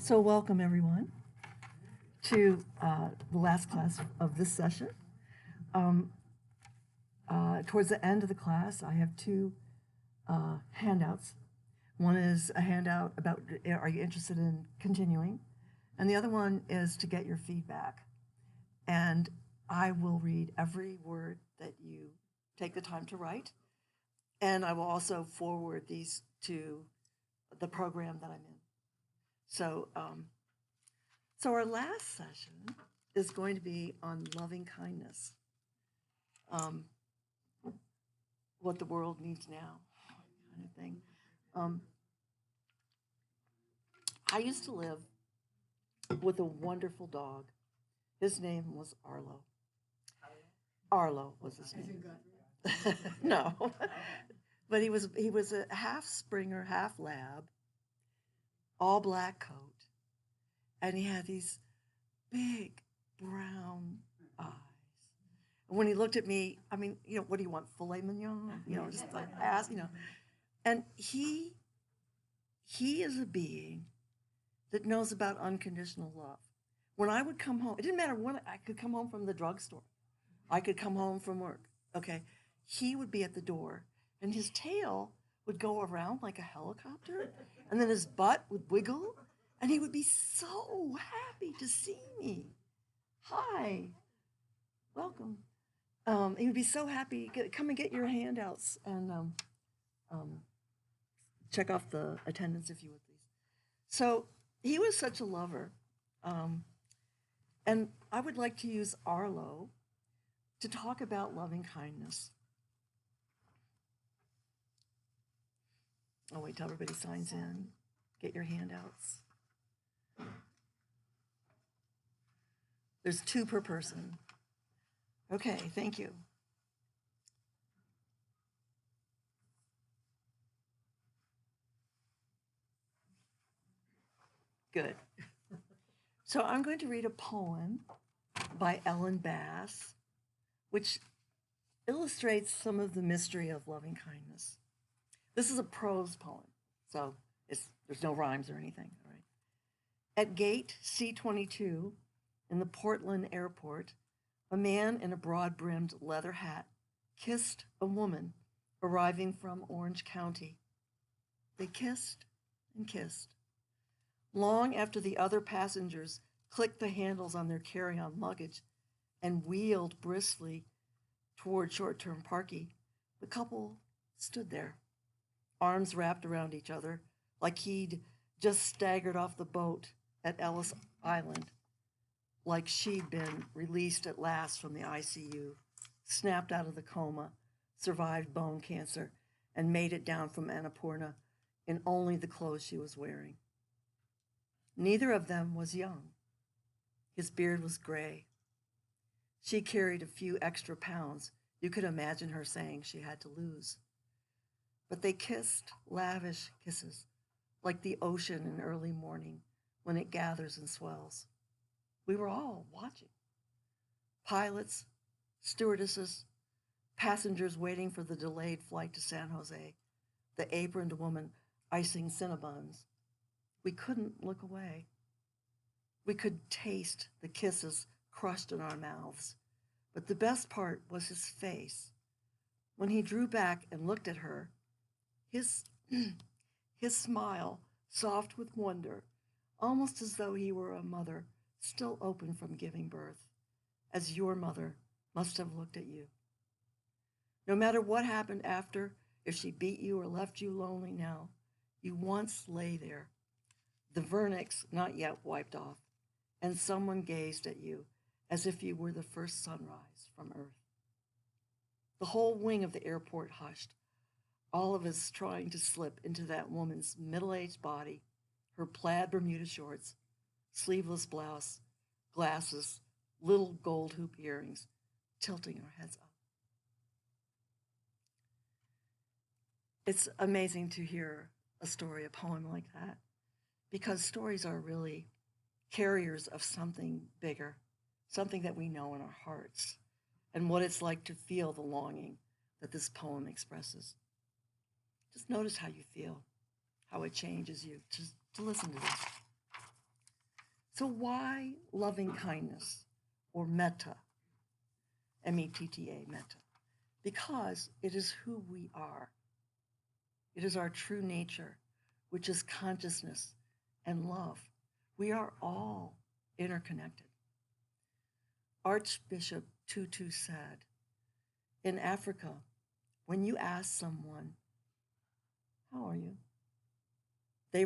So welcome everyone to the last class of this session. Um, Towards the end of the class, I have two handouts. One is a handout about are you interested in continuing? And the other one is to get your feedback. And I will read every word that you take the time to write. And I will also forward these to the program that I'm in. So, so our last session is going to be on loving kindness, what the world needs now, kind of thing. I used to live with a wonderful dog. His name was Arlo. Arlo was his name. No, but he was a half Springer, half Lab, all black coat, and he had these big brown eyes. And when he looked at me, I mean, what do you want, filet mignon? Just like ass, And he is a being that knows about unconditional love. When I would come home, it didn't matter when I could come home from the drugstore. I could come home from work, okay? He would be at the door, and his tail would go around like a helicopter, and then his butt would wiggle, and he would be so happy to see me. Hi, welcome. He would be so happy. Come and get your handouts and check off the attendance if you would, please. So he was such a lover. And I would like to use Arlo to talk about loving kindness. I'll wait till everybody signs in. Get your handouts. There's 2 per person. Okay, thank you. Good. So I'm going to read a poem by Ellen Bass, which illustrates some of the mystery of loving kindness. This is a prose poem, so there's no rhymes or anything. All right. At gate C-22 in the Portland airport, a man in a broad-brimmed leather hat kissed a woman arriving from Orange County. They kissed and kissed. Long after the other passengers clicked the handles on their carry-on luggage and wheeled briskly toward short-term parking, the couple stood there, arms wrapped around each other, like he'd just staggered off the boat at Ellis Island, like she'd been released at last from the ICU, snapped out of the coma, survived bone cancer, and made it down from Annapurna in only the clothes she was wearing. Neither of them was young. His beard was gray. She carried a few extra pounds you could imagine her saying she had to lose. But they kissed lavish kisses, like the ocean in early morning when it gathers and swells. We were all watching. Pilots, stewardesses, passengers waiting for the delayed flight to San Jose, the aproned woman icing Cinnabons. We couldn't look away. We could taste the kisses crushed in our mouths, but the best part was his face. When he drew back and looked at her, his smile, soft with wonder, almost as though he were a mother still open from giving birth, as your mother must have looked at you. No matter what happened after, if she beat you or left you lonely now, you once lay there, the vernix not yet wiped off, and someone gazed at you as if you were the first sunrise from Earth. The whole wing of the airport hushed, all of us trying to slip into that woman's middle-aged body, her plaid Bermuda shorts, sleeveless blouse, glasses, little gold hoop earrings, tilting our heads up. It's amazing to hear a story, a poem like that, because stories are really carriers of something bigger, something that we know in our hearts, and what it's like to feel the longing that this poem expresses. Just notice how you feel, how it changes you, just to listen to this. So why loving kindness or metta, M-E-T-T-A, metta? Because it is who we are. It is our true nature, which is consciousness and love. We are all interconnected. Archbishop Tutu said, in Africa, when you ask someone, how are you? The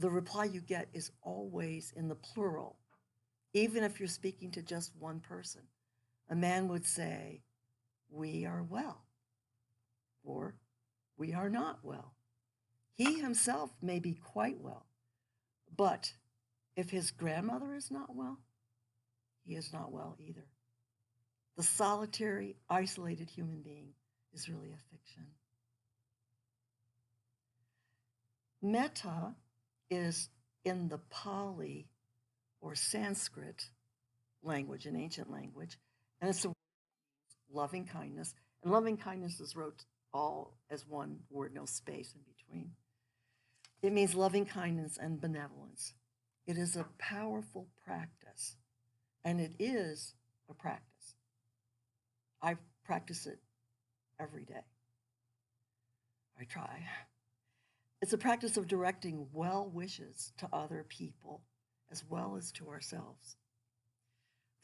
reply you get is always in the plural, even if you're speaking to just one person. A man would say, we are well, or we are not well. He himself may be quite well, but if his grandmother is not well, he is not well either. The solitary, isolated human being is really a fiction. Metta is in the Pali or Sanskrit language, an ancient language, and it's a loving kindness. And loving kindness is wrote all as one word, no space in between. It means loving kindness and benevolence. It is a powerful practice, and it is a practice. I practice it every day. I try. It's a practice of directing well wishes to other people as well as to ourselves.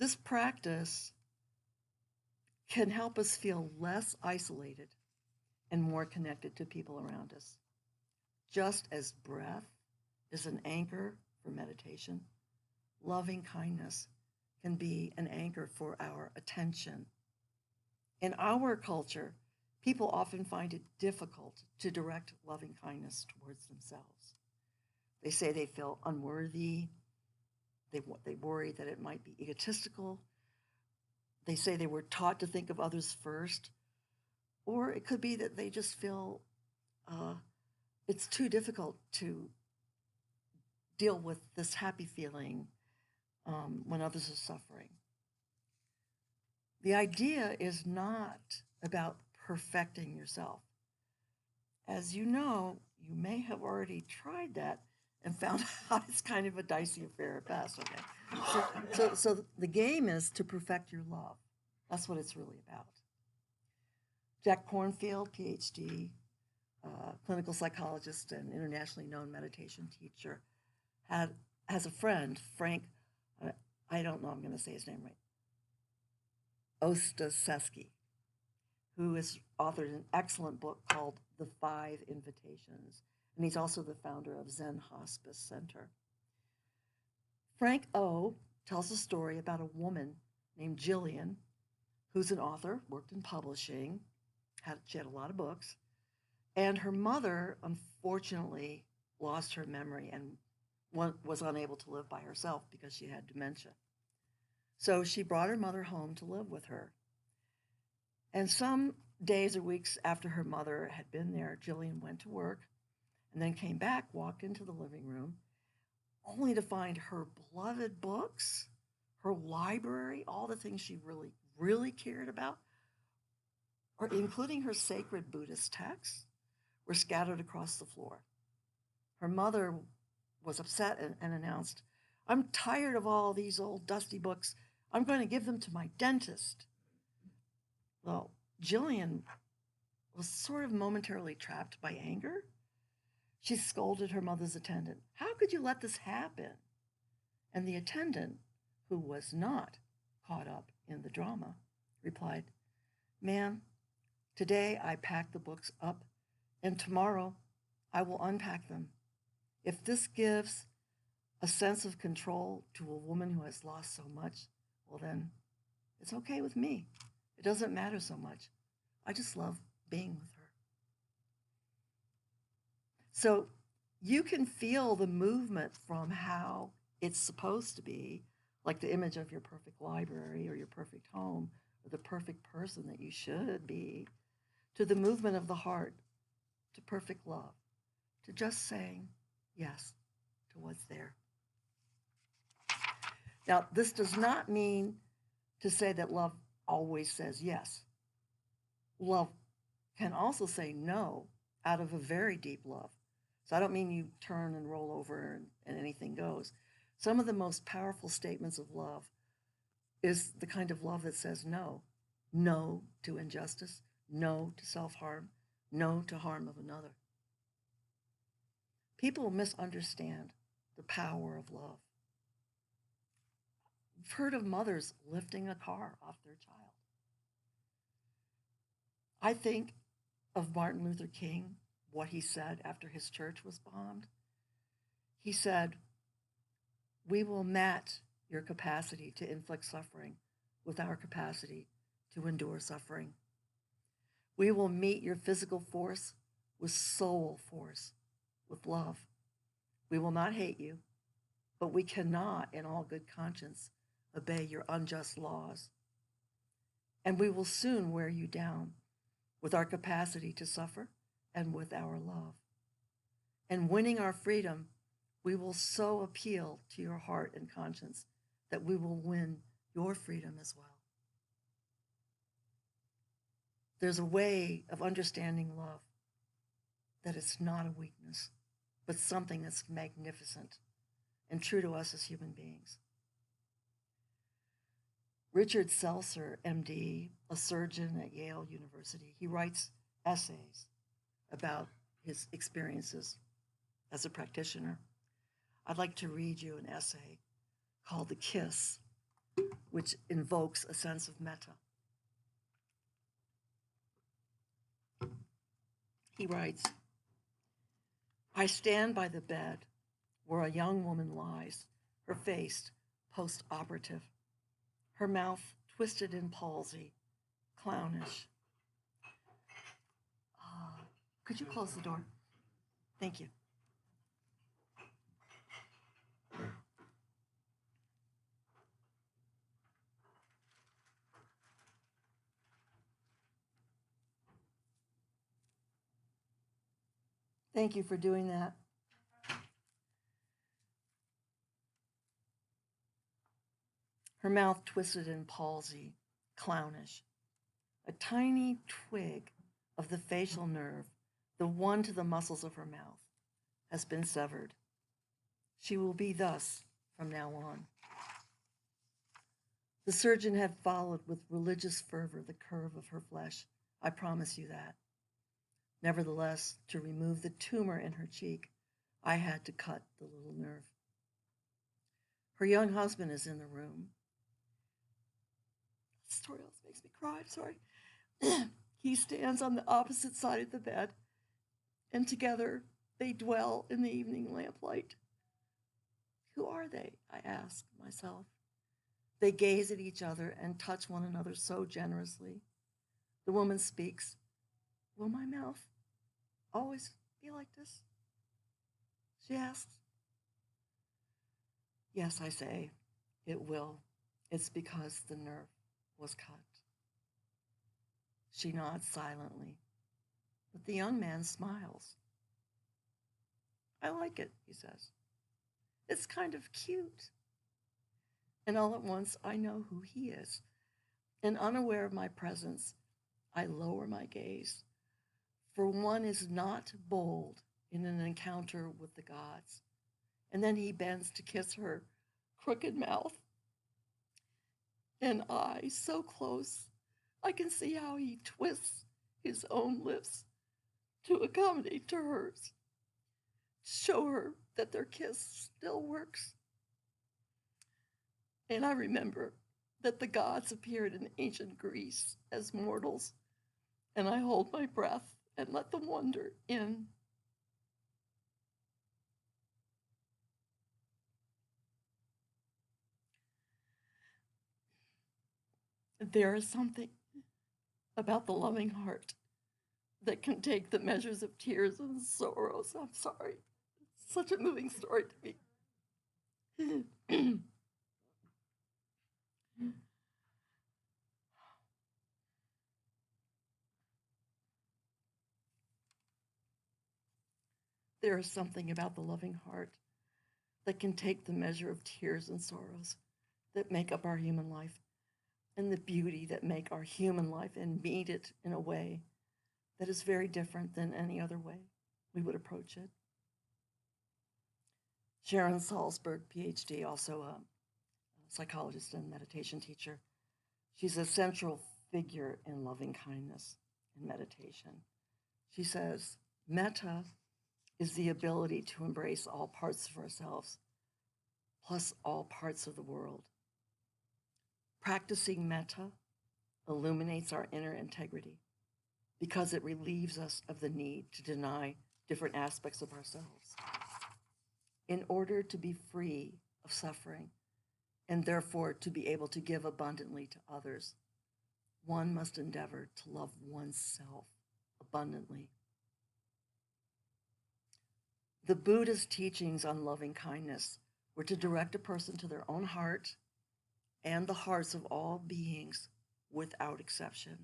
This practice can help us feel less isolated and more connected to people around us. Just as breath is an anchor for meditation, loving kindness can be an anchor for our attention. In our culture, people often find it difficult to direct loving kindness towards themselves. They say they feel unworthy. They worry that it might be egotistical. They say they were taught to think of others first. Or it could be that they just feel it's too difficult to deal with this happy feeling when others are suffering. The idea is not about perfecting yourself. As you know, you may have already tried that and found out it's kind of a dicey affair at best, okay? So the game is to perfect your love. That's what it's really about. Jack Kornfield, PhD, clinical psychologist and internationally known meditation teacher, has a friend, Frank, I don't know, I'm going to say his name right, Ostaseski, who has authored an excellent book called The 5 Invitations, and he's also the founder of Zen Hospice Center. Frank O. tells a story about a woman named Jillian, who's an author, worked in publishing, she had a lot of books, and her mother, unfortunately, lost her memory and was unable to live by herself because she had dementia. So she brought her mother home to live with her. And some days or weeks after her mother had been there, Jillian went to work and then came back, walked into the living room, only to find her beloved books, her library, all the things she really, really cared about, or including her sacred Buddhist texts, were scattered across the floor. Her mother was upset and announced, "I'm tired of all these old dusty books. I'm going to give them to my dentist." Well, Jillian was sort of momentarily trapped by anger. She scolded her mother's attendant. "How could you let this happen?" And the attendant, who was not caught up in the drama, replied, "Ma'am, today I packed the books up, and tomorrow I will unpack them. If this gives a sense of control to a woman who has lost so much, well then, it's okay with me. It doesn't matter so much. I just love being with her." So you can feel the movement from how it's supposed to be, like the image of your perfect library or your perfect home or the perfect person that you should be, to the movement of the heart, to perfect love, to just saying yes to what's there. Now, this does not mean to say that love always says yes. Love can also say no out of a very deep love. So I don't mean you turn and roll over and anything goes. Some of the most powerful statements of love is the kind of love that says no. No to injustice, no to self-harm, no to harm of another. People misunderstand the power of love. I've heard of mothers lifting a car off their child. I think of Martin Luther King, what he said after his church was bombed. He said, "We will match your capacity to inflict suffering with our capacity to endure suffering. We will meet your physical force with soul force, with love. We will not hate you, but we cannot, in all good conscience, obey your unjust laws. And we will soon wear you down with our capacity to suffer and with our love. And winning our freedom, we will so appeal to your heart and conscience that we will win your freedom as well." There's a way of understanding love that it's not a weakness, but something that's magnificent and true to us as human beings. Richard Seltzer, MD, a surgeon at Yale University, he writes essays about his experiences as a practitioner. I'd like to read you an essay called "The Kiss," which invokes a sense of metta. He writes, "I stand by the bed where a young woman lies, her face post-operative, her mouth twisted in palsy, clownish." Could you close the door? Thank you. Thank you for doing that. Her mouth twisted in palsy, clownish. A tiny twig of the facial nerve, the one to the muscles of her mouth, has been severed. She will be thus from now on. The surgeon had followed with religious fervor the curve of her flesh. I promise you that. Nevertheless, to remove the tumor in her cheek, I had to cut the little nerve. Her young husband is in the room. The story always makes me cry, I'm sorry. He stands on the opposite side of the bed, and together they dwell in the evening lamplight. Who are they? I ask myself. They gaze at each other and touch one another so generously. The woman speaks. Will my mouth always be like this? She asks. Yes, I say, it will. It's because the nerve was cut. She nods silently, but the young man smiles. I like it, he says. It's kind of cute. And all at once, I know who he is. And unaware of my presence, I lower my gaze. For one is not bold in an encounter with the gods. And then he bends to kiss her crooked mouth. And I, so close, I can see how he twists his own lips to accommodate to hers, show her that their kiss still works. And I remember that the gods appeared in ancient Greece as mortals, and I hold my breath and let the wonder in. There is something about the loving heart that can take the measures of tears and sorrows. I'm sorry. It's such a moving story to me. There is something about the loving heart that can take the measure of tears and sorrows that make up our human life, and the beauty that make our human life and meet it in a way that is very different than any other way we would approach it. Sharon Salzberg, PhD, also a psychologist and meditation teacher. She's a central figure in loving kindness and meditation. She says, metta is the ability to embrace all parts of ourselves, plus all parts of the world. Practicing metta illuminates our inner integrity because it relieves us of the need to deny different aspects of ourselves. In order to be free of suffering, and therefore to be able to give abundantly to others, one must endeavor to love oneself abundantly. The Buddha's teachings on loving kindness were to direct a person to their own heart and the hearts of all beings without exception.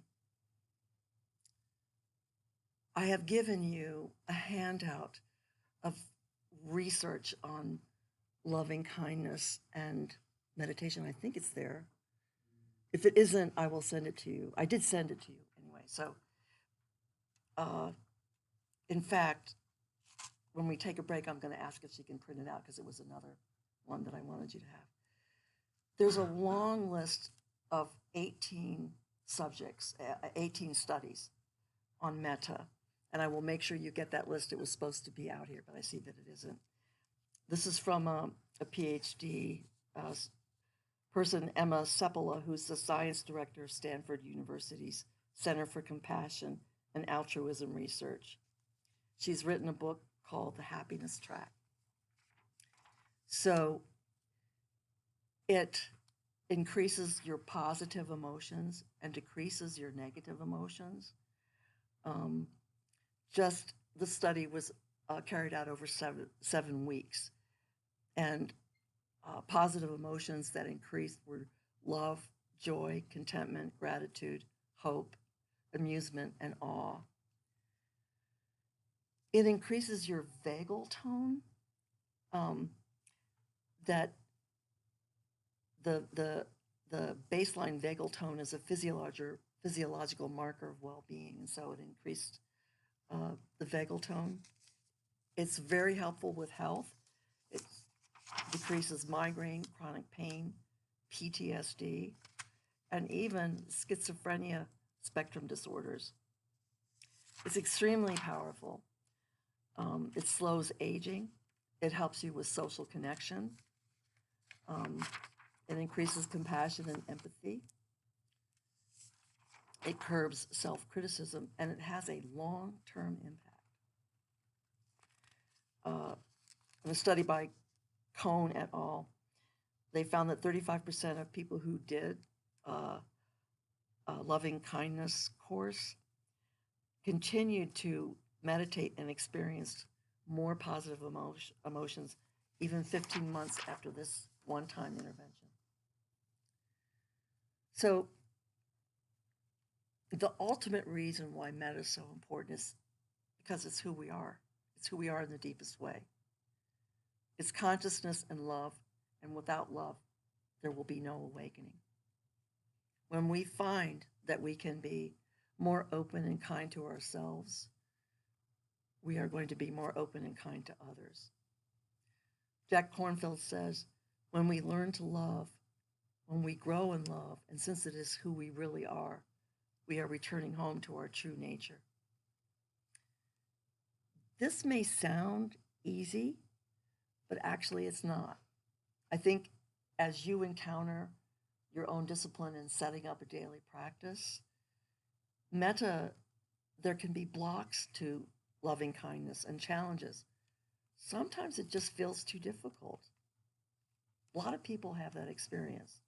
I have given you a handout of research on loving kindness and meditation. I think it's there. If it isn't, I will send it to you. I did send it to you anyway. So, in fact, when we take a break, I'm going to ask if she can print it out because it was another one that I wanted you to have. There's a long list of 18 subjects, 18 studies on metta, and I will make sure you get that list. It was supposed to be out here, but I see that it isn't. This is from a PhD person, Emma Seppala, who's the science director of Stanford University's Center for Compassion and Altruism Research. She's written a book called The Happiness Track. So it increases your positive emotions and decreases your negative emotions. Just the study was carried out over seven weeks. And positive emotions that increased were love, joy, contentment, gratitude, hope, amusement, and awe. It increases your vagal tone, that the baseline vagal tone is a physiological marker of well-being, and so it increased the vagal tone. It's very helpful with health. It decreases migraine, chronic pain, PTSD, and even schizophrenia spectrum disorders. It's extremely powerful. It slows aging. It helps you with social connection. It increases compassion and empathy. It curbs self-criticism, and it has a long-term impact. In a study by Cohn et al., they found that 35% of people who did a loving kindness course continued to meditate and experienced more positive emotions even 15 months after this one-time intervention. So the ultimate reason why metta is so important is because it's who we are. It's who we are in the deepest way. It's consciousness and love, and without love, there will be no awakening. When we find that we can be more open and kind to ourselves, we are going to be more open and kind to others. Jack Kornfield says, when we learn to love, when we grow in love, and since it is who we really are, we are returning home to our true nature. This may sound easy, but actually it's not. I think as you encounter your own discipline in setting up a daily practice, metta, there can be blocks to loving kindness and challenges. Sometimes it just feels too difficult. A lot of people have that experience.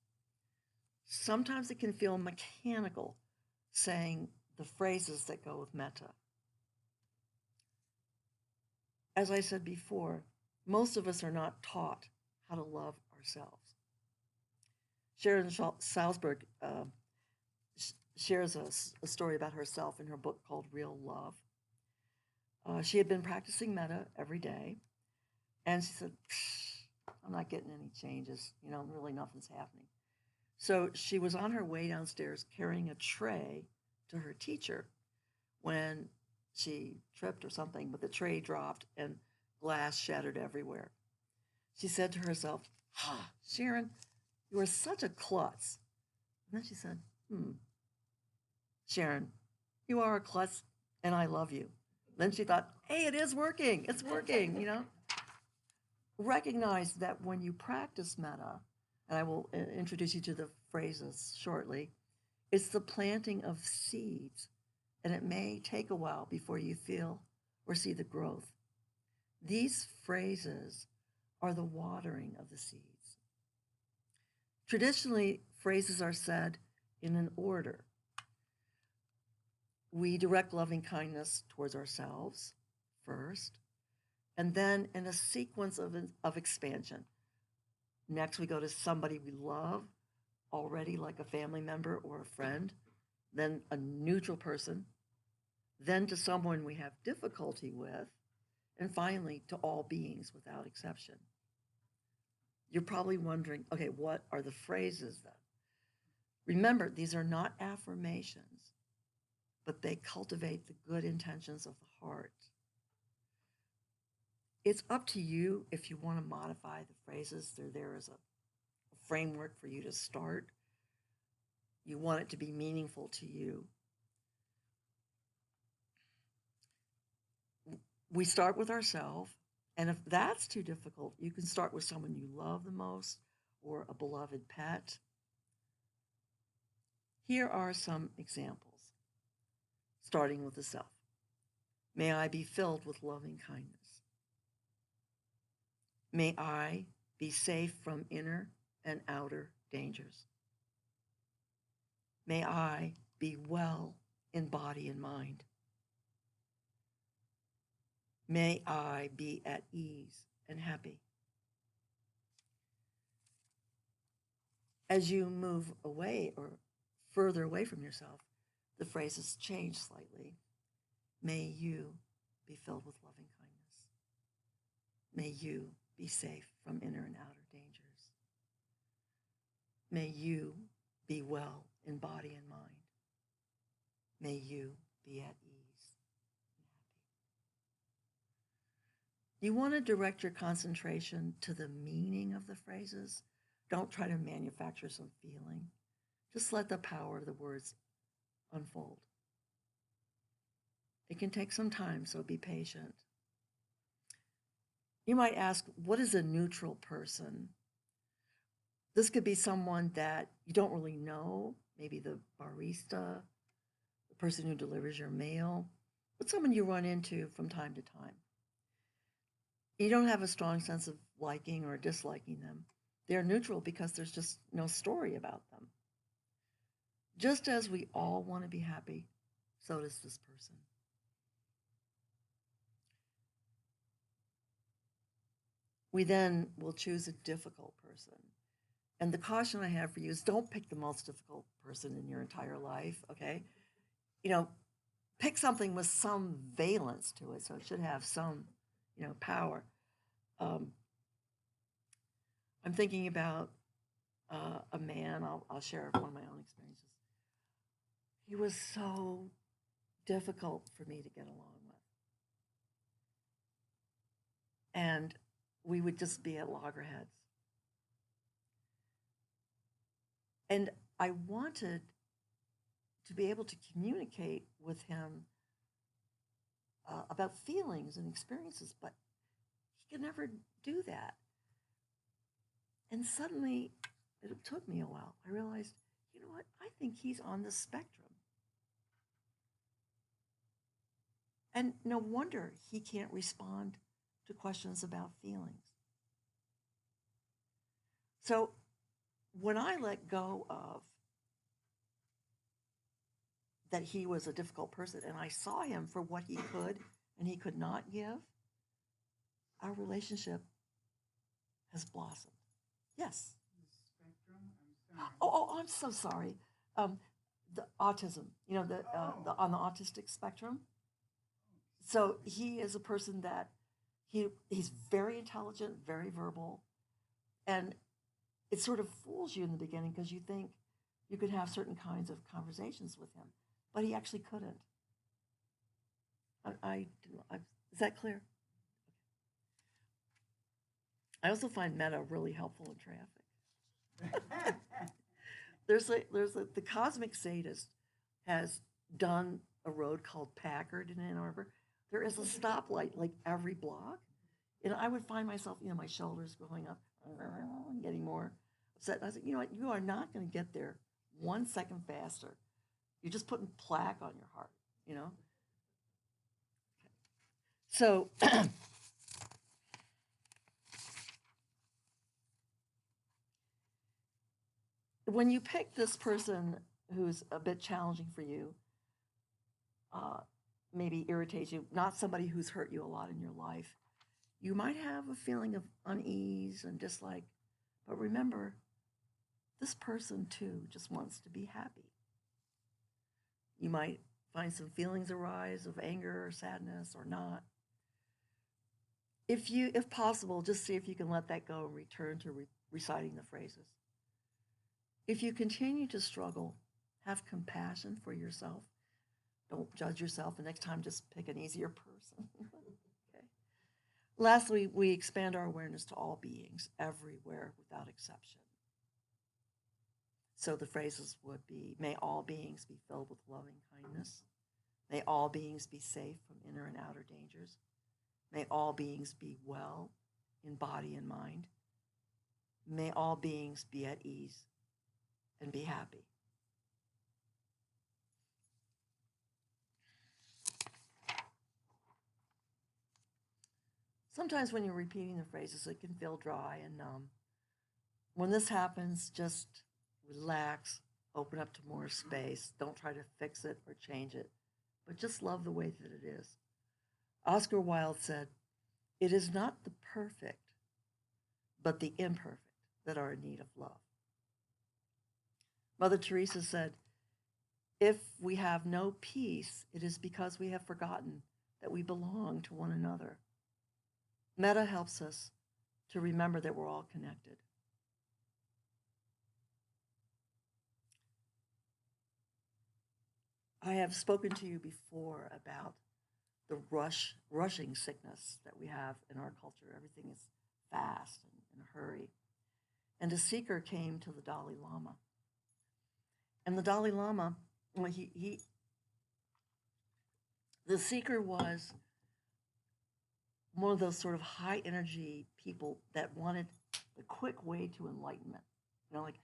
Sometimes it can feel mechanical, saying the phrases that go with metta. As I said before, most of us are not taught how to love ourselves. Sharon Salzberg shares a story about herself in her book called Real Love. She had been practicing metta every day, and she said, I'm not getting any changes. Really nothing's happening. So she was on her way downstairs carrying a tray to her teacher when she tripped or something, but the tray dropped and glass shattered everywhere. she said to herself, "Ah, Sharon, you are such a klutz." And then she said, "Sharon, you are a klutz and I love you." Then she thought, "Hey, it is working. It's working, you know?" Recognize that when you practice metta, and I will introduce you to the phrases shortly, it's the planting of seeds, and it may take a while before you feel or see the growth. These phrases are the watering of the seeds. Traditionally, phrases are said in an order. We direct loving kindness towards ourselves first, and then in a sequence of expansion. Next, we go to somebody we love already, like a family member or a friend, then a neutral person, then to someone we have difficulty with, and finally to all beings without exception. You're probably wondering, okay, what are the phrases then? Remember, these are not affirmations, but they cultivate the good intentions of the heart. It's up to you if you want to modify the phrases. They're there as a framework for you to start. You want it to be meaningful to you. We start with ourselves, and if that's too difficult, you can start with someone you love the most or a beloved pet. Here are some examples, starting with the self. May I be filled with loving kindness. May I be safe from inner and outer dangers. May I be well in body and mind. May I be at ease and happy. As you move away or further away from yourself, the phrases change slightly. May you be filled with loving kindness. May you be safe from inner and outer dangers. May you be well in body and mind. May you be at ease and happy. You want to direct your concentration to the meaning of the phrases. Don't try to manufacture some feeling. Just let the power of the words unfold. It can take some time, so be patient. You might ask, what is a neutral person? This could be someone that you don't really know, maybe the barista, the person who delivers your mail, but someone you run into from time to time. You don't have a strong sense of liking or disliking them. They're neutral because there's just no story about them. Just as we all want to be happy, so does this person. We then will choose a difficult person. And the caution I have for you is don't pick the most difficult person in your entire life, okay? You know, pick something with some valence to it, so it should have some, power. I'm thinking about a man, I'll share one of my own experiences. He was so difficult for me to get along with. And we would just be at loggerheads. And I wanted to be able to communicate with him about feelings and experiences, but he could never do that. And suddenly, it took me a while. I realized, you know what? I think he's on the spectrum. And no wonder he can't respond to questions about feelings. So when I let go of that he was a difficult person and I saw him for what he could and he could not give, our relationship has blossomed. Yes. Spectrum? I'm sorry. I'm so sorry. The autism, on the autistic spectrum. So he is a person that he's very intelligent, very verbal, and it sort of fools you in the beginning because you think you could have certain kinds of conversations with him, but he actually couldn't. Is that clear? I also find meta really helpful in traffic. Right. The cosmic sadist has done a road called Packard in Ann Arbor. There is a stoplight like every block, and I would find myself, my shoulders going up, getting more upset. And I said, you know what, you are not going to get there 1 second faster. You're just putting plaque on your heart, you know. So when you pick this person who's a bit challenging for you, uh, maybe irritates you, not somebody who's hurt you a lot in your life, you might have a feeling of unease and dislike. But remember, this person too just wants to be happy. You might find some feelings arise of anger or sadness or not. If possible, just see if you can let that go and return to reciting the phrases. If you continue to struggle, have compassion for yourself. Don't judge yourself. The next time, just pick an easier person. Okay. Lastly, we expand our awareness to all beings, everywhere, without exception. So the phrases would be, may all beings be filled with loving kindness. May all beings be safe from inner and outer dangers. May all beings be well in body and mind. May all beings be at ease and be happy. Sometimes when you're repeating the phrases, it can feel dry and numb. When this happens, just relax, open up to more space. Don't try to fix it or change it, but just love the way that it is. Oscar Wilde said, "It is not the perfect, but the imperfect that are in need of love." Mother Teresa said, "If we have no peace, it is because we have forgotten that we belong to one another." Metta helps us to remember that we're all connected. I have spoken to you before about the rushing sickness that we have in our culture. Everything is fast and in a hurry. And a seeker came to the Dalai Lama. And the Dalai Lama, well, the seeker was one of those sort of high energy people that wanted a quick way to enlightenment. Like,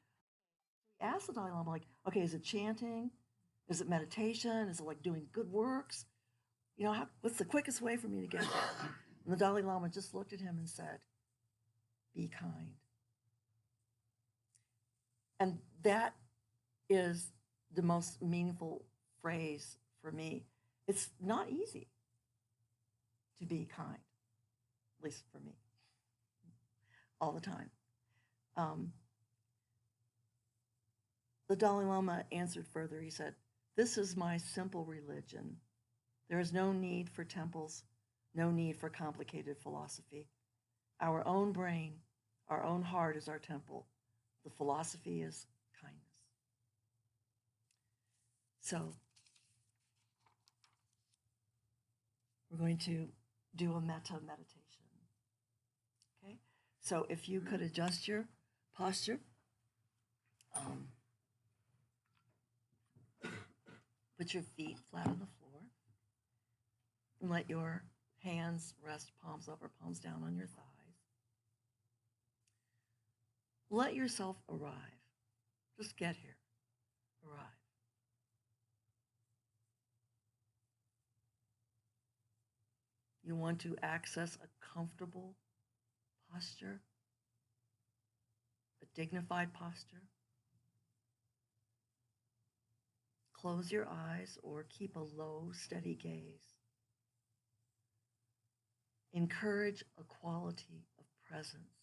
we asked the Dalai Lama, like, okay, is it chanting? Is it meditation? Is it like doing good works? What's the quickest way for me to get there? And the Dalai Lama just looked at him and said, "Be kind." And that is the most meaningful phrase for me. It's not easy to be kind, at least for me, all the time. The Dalai Lama answered further. He said, "This is my simple religion. There is no need for temples, no need for complicated philosophy. Our own brain, our own heart is our temple. The philosophy is kindness." So we're going to do a metta meditation. Okay? So if you could adjust your posture. Put your feet flat on the floor and let your hands rest palms up or palms down on your thighs. Let yourself arrive. Just get here. Arrive. You want to access a comfortable posture, a dignified posture. Close your eyes or keep a low, steady gaze. Encourage a quality of presence.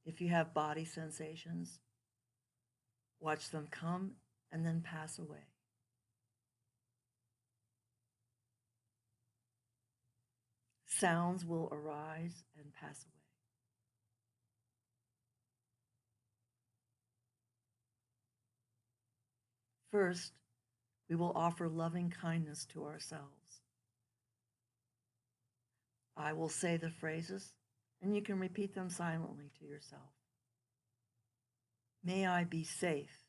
If you have body sensations, watch them come and then pass away. Sounds will arise and pass away. First, We will offer loving kindness to ourselves. I will say the phrases, and you can repeat them silently to yourself. May I be safe.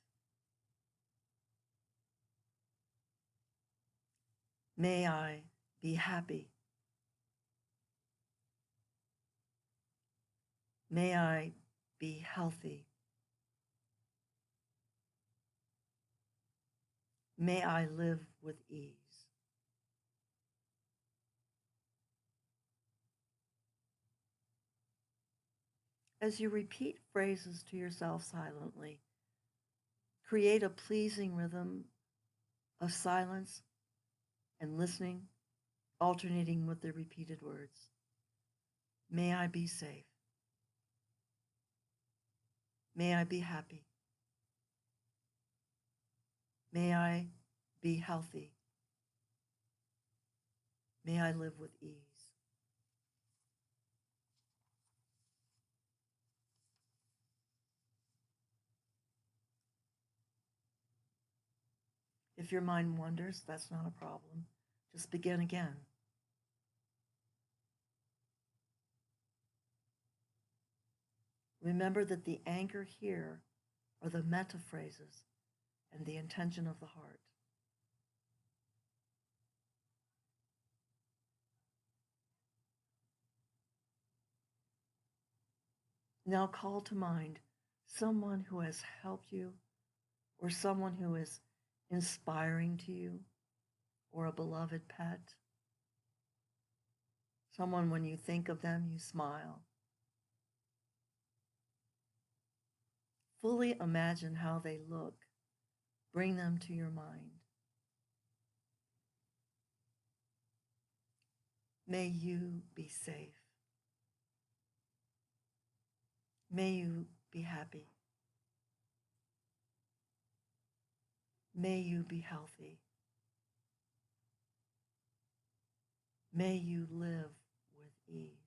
May I be happy. May I be healthy. May I live with ease. As you repeat phrases to yourself silently, create a pleasing rhythm of silence and listening, alternating with the repeated words. May I be safe. May I be happy. May I be healthy. May I live with ease. If your mind wanders, that's not a problem. Just begin again. Remember that the anchor here are the metta phrases and the intention of the heart. Now call to mind someone who has helped you, or someone who is inspiring to you, or a beloved pet. Someone, when you think of them, you smile. Fully imagine how they look. Bring them to your mind. May you be safe. May you be happy. May you be healthy. May you live with ease.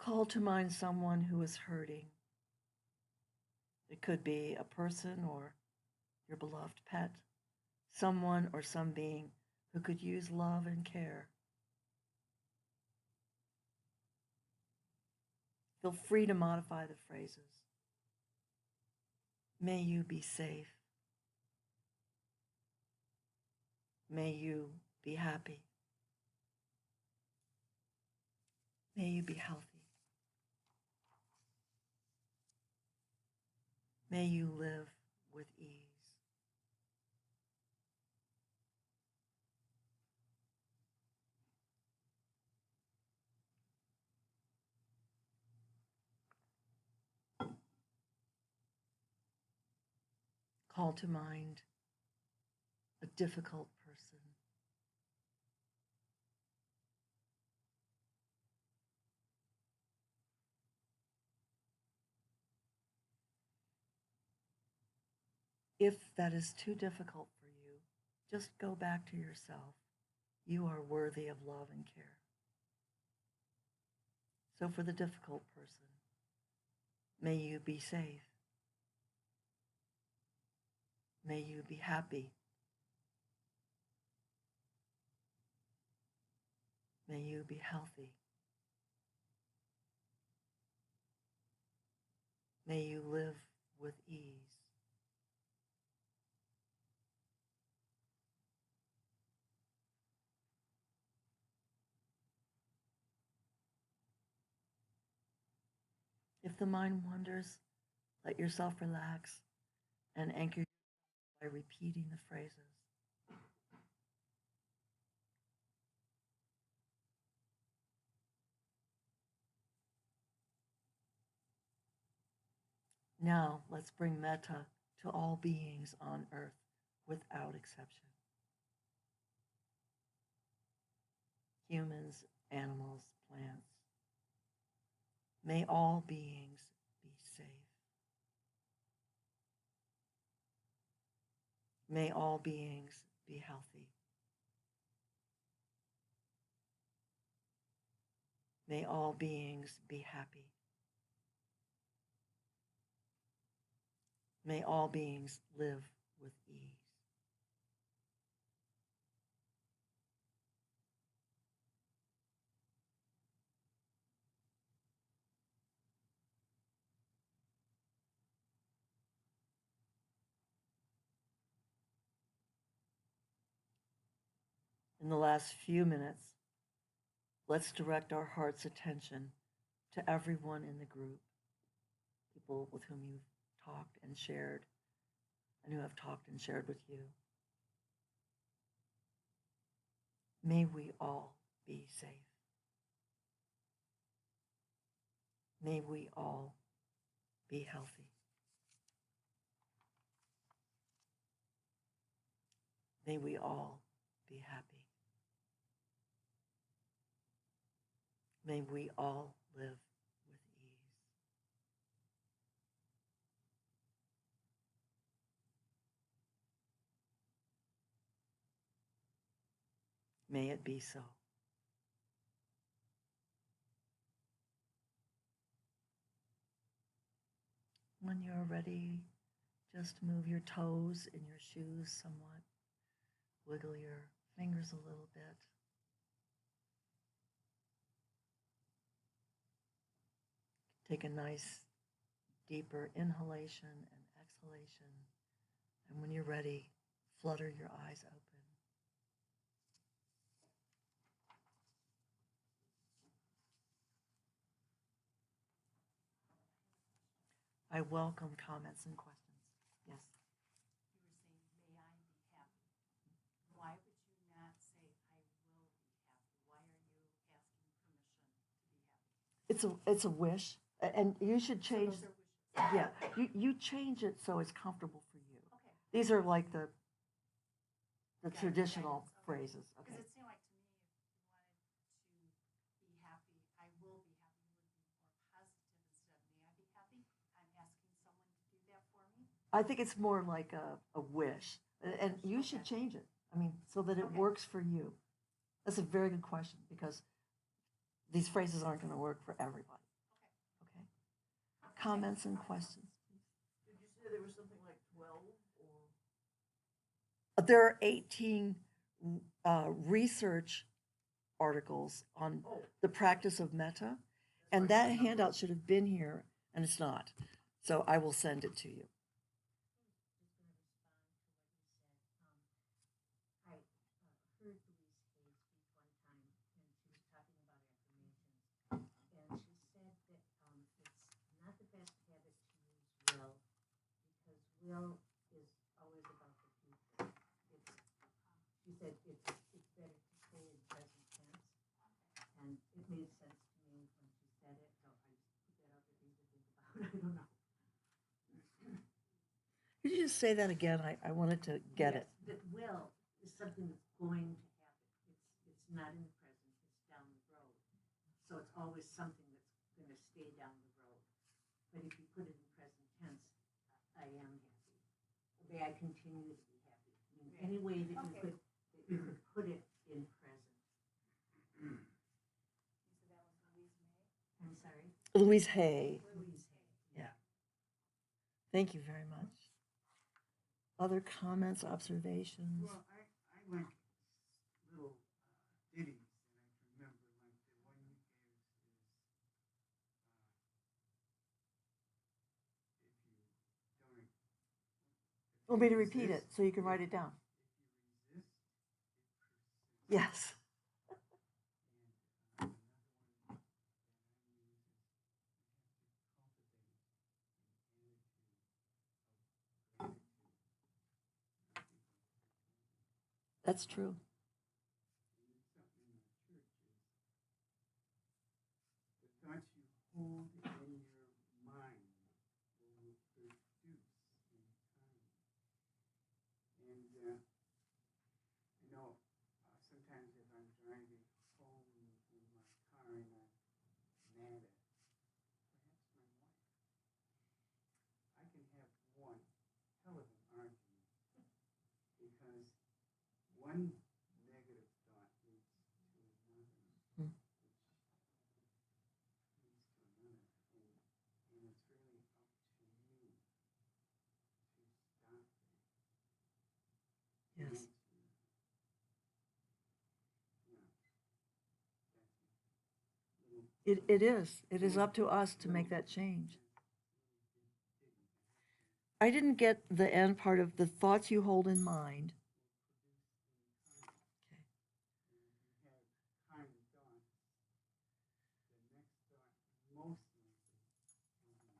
Call to mind someone who is hurting. It could be a person or your beloved pet, someone or some being who could use love and care. Feel free to modify the phrases. May you be safe. May you be happy. May you be healthy. May you live with ease. Call to mind a difficult person. If that is too difficult for you, just go back to yourself. You are worthy of love and care. So for the difficult person, may you be safe. May you be happy. May you be healthy. May you live with ease. If the mind wanders, let yourself relax and anchor by repeating the phrases. Now, let's bring metta to all beings on earth without exception. Humans, animals, plants. May all beings be safe. May all beings be healthy. May all beings be happy. May all beings live with ease. In the last few minutes, let's direct our heart's attention to everyone in the group, people with whom you've talked and shared, and who have talked and shared with you. May we all be safe. May we all be healthy. May we all be happy. May we all live with ease. May it be so. When you're ready, just move your toes in your shoes somewhat. Wiggle your fingers a little bit. Take a nice, deeper inhalation and exhalation. And when you're ready, flutter your eyes open. I welcome comments and questions. Yes. You were saying, may I be happy. Why would you not say, I will be happy? Why are you asking permission to be happy? It's a wish, and you should change. So those are wishes. Yeah, you change it so it's comfortable for you. Okay. These are like the Guidance, traditional okay. phrases. Because Okay. it seemed like to me, if you wanted to be happy, I will be happy, would be more positive instead of may I be happy? I'm asking someone to do that for me. I think it's more like a wish, and you should Okay. change it. I mean, so that it Okay. works for you. That's a very good question because these phrases aren't going to work for everybody. Okay. Okay. Comments and questions. Did you say there was something like 12 or? There are 18 research articles on Oh, the practice of metta, that's and like that the number. handout should have been here, and it's not. So I will send it to you. Just going to respond to what you said. I heard Louise Hay speak one time, and she was talking about affirmations, and she said that it's not the best habit to use will, because will is always about the future. She said it's better to stay in present tense, and it made sense to me when she said it. So I just put that out there for you to think about. I don't know. Could you just say that again? I wanted to get it. That will is something that's going to happen. It's not in the present. It's down the road. So it's always something that's going to stay down the road. But if you put it in present tense, I am happy. May I continue to be happy? I mean, any way that Okay. you could put it in present. You said that was Louise May? I'm sorry. Louise Hay. Louise Hay. Yeah. Thank you very much. Other comments, observations? Well, I like little ditties, and I can remember like the one you gave is if you don't. Want me to repeat it so you can write it down? If you resist, it persists. Yes. And another one that I use is you have to cultivate an attitude of gratitude. That's true. And it's something in the church is the thoughts you hold in your mind will produce in time. And I know sometimes if I'm driving home in my car and I'm mad at perhaps my wife, I can have one hell of an argument. one negative thought leads to another, Hmm. which leads to another, and it's really up to you to stop that. Yes. And It is. It is up to us to make that change. I didn't get the end part of the thoughts you hold in mind. Okay. you have kind thoughts, the next thought most likely will be another kind of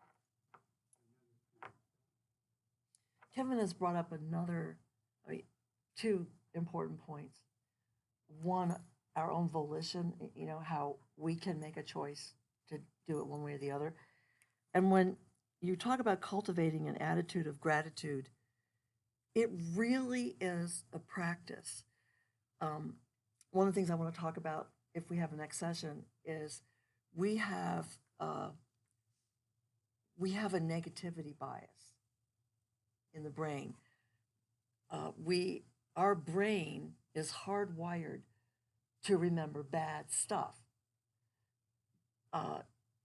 thought. Kevin has brought up another, I mean, two important points. One, our own volition, how we can make a choice to do it one way or the other. And when you talk about cultivating an attitude of gratitude, it really is a practice. One of the things I want to talk about if we have a next session is we have a negativity bias in the brain. Our brain is hardwired to remember bad stuff.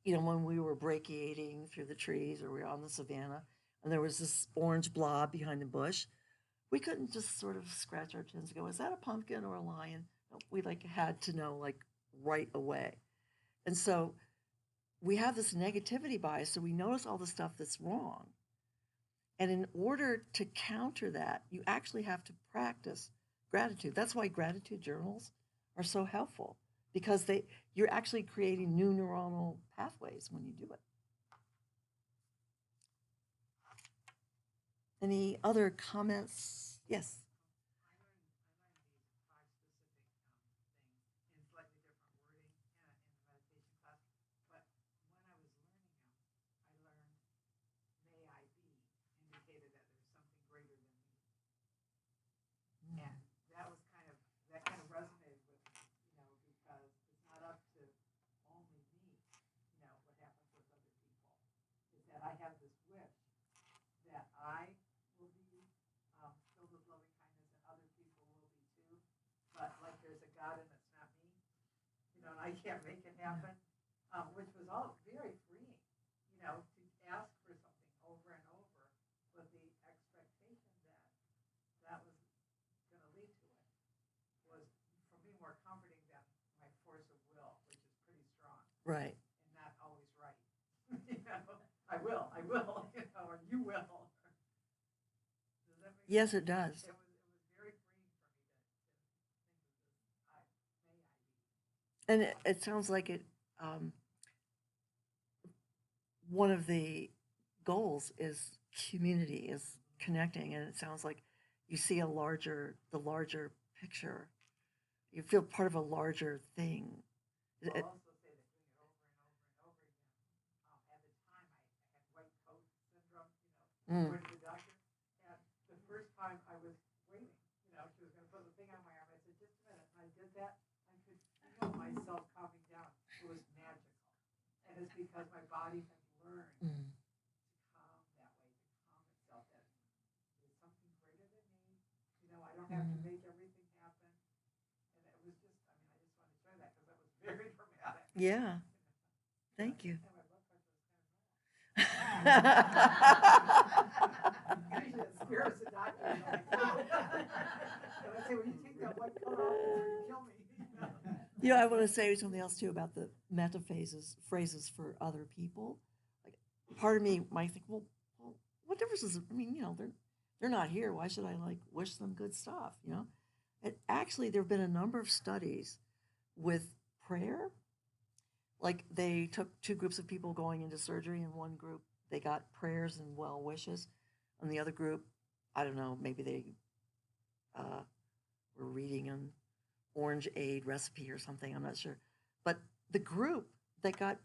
When we were brachiating through the trees or we were on the savannah and there was this orange blob behind the bush, we couldn't just sort of scratch our chins and go, is that a pumpkin or a lion? No, we had to know right away. And so we have this negativity bias, so we notice all the stuff that's wrong. And in order to counter that, you actually have to practice gratitude. That's why gratitude journals are so helpful, because you're actually creating new neuronal pathways when you do it. Any other comments? Yes. I learned these 5 specific things in slightly different wording in the meditation class. But when I was learning them, I learned "May I be" indicated that there's something greater than me, and that kind of resonated with me, because it's not up to only me, what happens with other people. Is that I have this wish that I will be filled with loving kindness and other people will be too. But there's a God and it's not me, and I can't make it happen, which was all very freeing, to ask for something over and over with the expectation that that was going to lead to it, was for me more comforting than my force of will, which is pretty strong. Right. And not always right. I will, or you will. Does that make Yes, sense? it does. It was very freeing for me to think of this. May I be. And it sounds like one of the goals is community, is connecting, and it sounds like you see the larger picture. You feel part of a larger thing. I'll also say that doing it over and over and over again. At the time, I had white coat syndrome, went to the doctor. And the first time I was waiting, she was going to put the thing on my arm. I said, just a minute. And I did that. I could feel myself calming down. It was magical. And it's because my body has learned to calm that way, to calm itself. That there's something greater than me. I don't have to make everything happen. And it was just, I just want to share that because that was very dramatic. Yeah. Thank you. And my blood pressure was kind of normal. Usually it scares the doctor. And I say, well, you take that white coat off, it's going to kill me. I want to say something else too about the metta phrases for other people. Like, part of me might think, well, what difference is it? They're not here. Why should I wish them good stuff? And actually, there have been a number of studies with prayer. Like, they took 2 groups of people going into surgery. In one group, they got prayers and well wishes. And the other group, I don't know, maybe they were reading an orange aid recipe or something. I'm not sure. But the group that got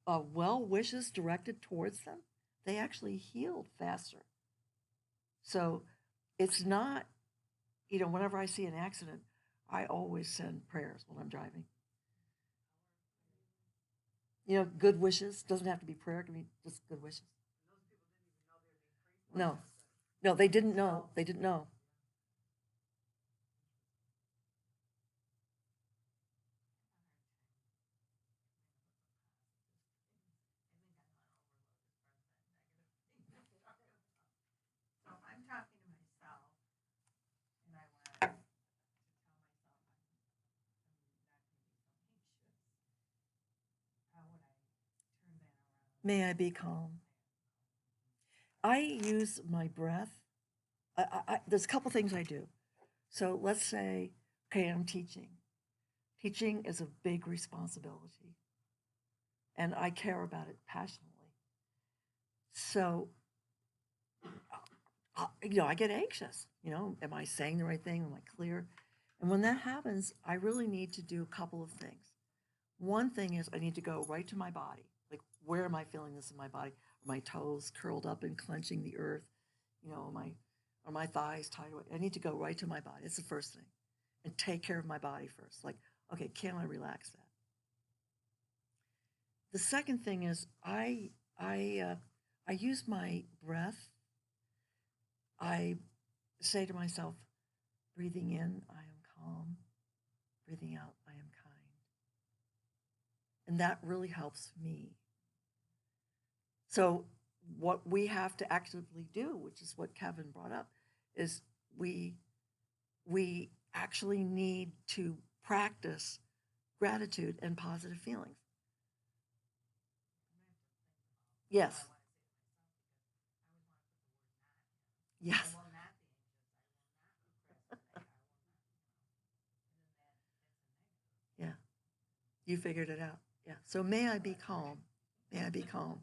well wishes directed towards them, they actually healed faster. So it's not, whenever I see an accident, I always send prayers when I'm driving. Good wishes. Doesn't have to be prayer. It can be just good wishes. And those people didn't even know they were being prayed for. No. No, they didn't know. They didn't know. May I be calm. I use my breath. There's a couple things I do. So let's say, okay, I'm teaching. Teaching is a big responsibility, and I care about it passionately. So, I get anxious. Am I saying the right thing? Am I clear? And when that happens, I really need to do a couple of things. One thing is I need to go right to my body. Like, where am I feeling this in my body? Are my toes curled up and clenching the earth? Are my thighs tied away? I need to go right to my body. It's the first thing. And take care of my body first. Like, okay, can I relax that? The second thing is I use my breath. I say to myself, breathing in, I am calm. Breathing out, I am kind. And that really helps me. So what we have to actively do, which is what Kevin brought up, is we actually need to practice gratitude and positive feelings. Yes. Yes. Yeah. You figured it out. Yeah. So may I be calm. May I be calm.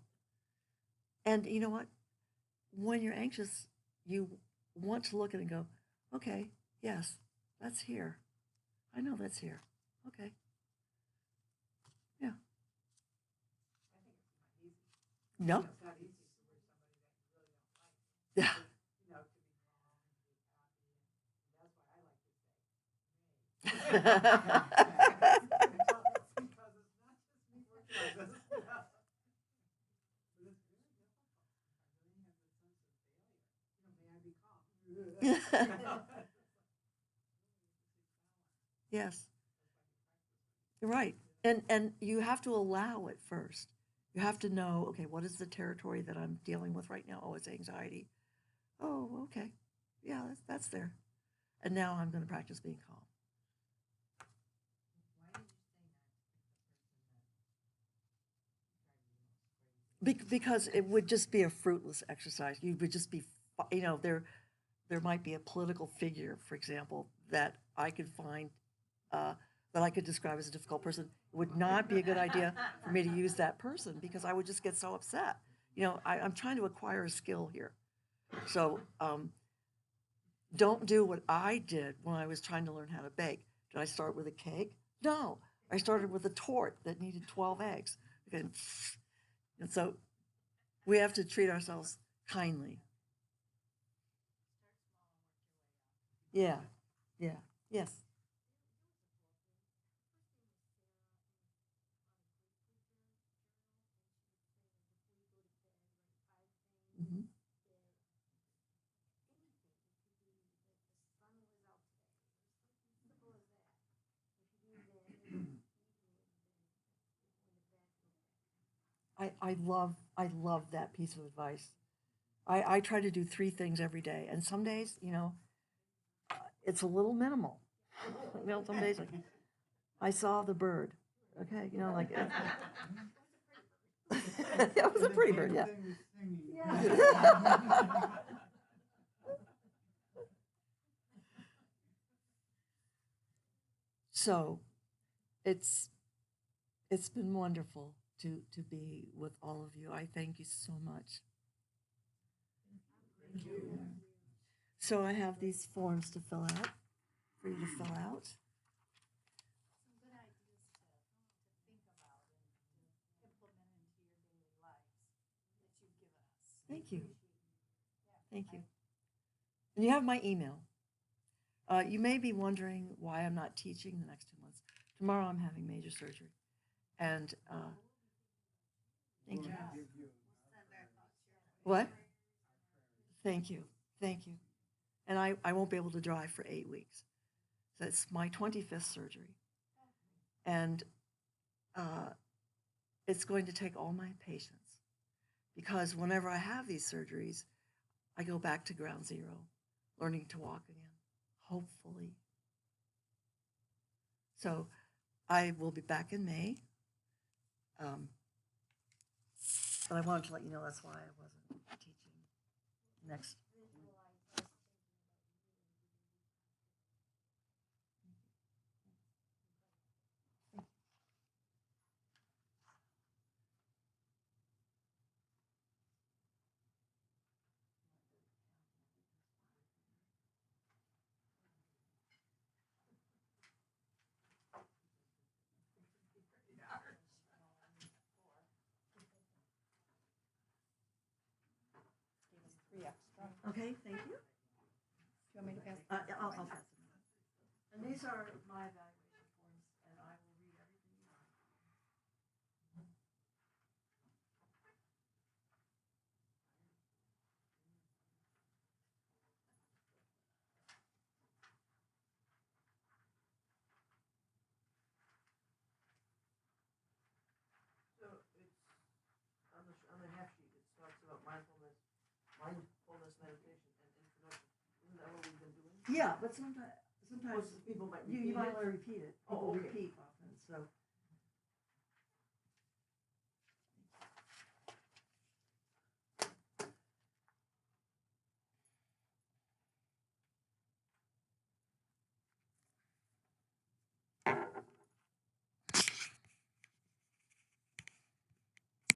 And you know what? When you're anxious, you want to look at it and go, okay, yes, that's here. I know that's here. Okay. Yeah. No. It's not easy to work somebody that you really don't like. Yeah. To be calm and to be happy. And that's why I like to say, because it's not just me working on this. But it's very difficult. I really have the sense of failure. May I be calm? Yes. You're right. And you have to allow it first. You have to know, okay, what is the territory that I'm dealing with right now? Oh, it's anxiety. Oh, okay. Yeah, that's there. And now I'm going to practice being calm. Because it would just be a fruitless exercise. You would just be, there might be a political figure, for example, that I could find, that I could describe as a difficult person. It would not be a good idea for me to use that person because I would just get so upset. I'm trying to acquire a skill here. So don't do what I did when I was trying to learn how to bake. Did I start with a cake? No. I started with a torte that needed 12 eggs. Okay. And so we have to treat ourselves kindly. Yeah. Yeah. Yes. Mm-hmm. I love that piece of advice. I try to do 3 things every day, and some days, it's a little minimal. Some days like I saw the bird. Okay, like it was a pretty bird, yeah. Yeah. So, it's been wonderful to be with all of you. I thank you so much. Thank you. So I have these forms to fill out, for you to fill out. Some good ideas to think about and to implement into your daily lives that you've given us. Thank you. Yeah. Thank you. And you have my email. You may be wondering why I'm not teaching the next 2 months. Tomorrow I'm having major surgery. And thank you. What? Thank you. Thank you. And I won't be able to drive for 8 weeks. So it's my 25th surgery. And it's going to take all my patience because whenever I have these surgeries, I go back to ground zero, learning to walk again, hopefully. So I will be back in May. But I wanted to let you know that's why I wasn't teaching next. Three extra. Okay, thank you. Do you want me to pass? Yeah, I'll pass it on. And these are my evaluation forms, and I will read everything you write. So it's on the half sheet. It talks about mindfulness meditation, and introduction. Isn't that what we've been doing? Yeah, but sometimes People might you repeat might it. want to repeat it. Oh, People okay. repeat often, so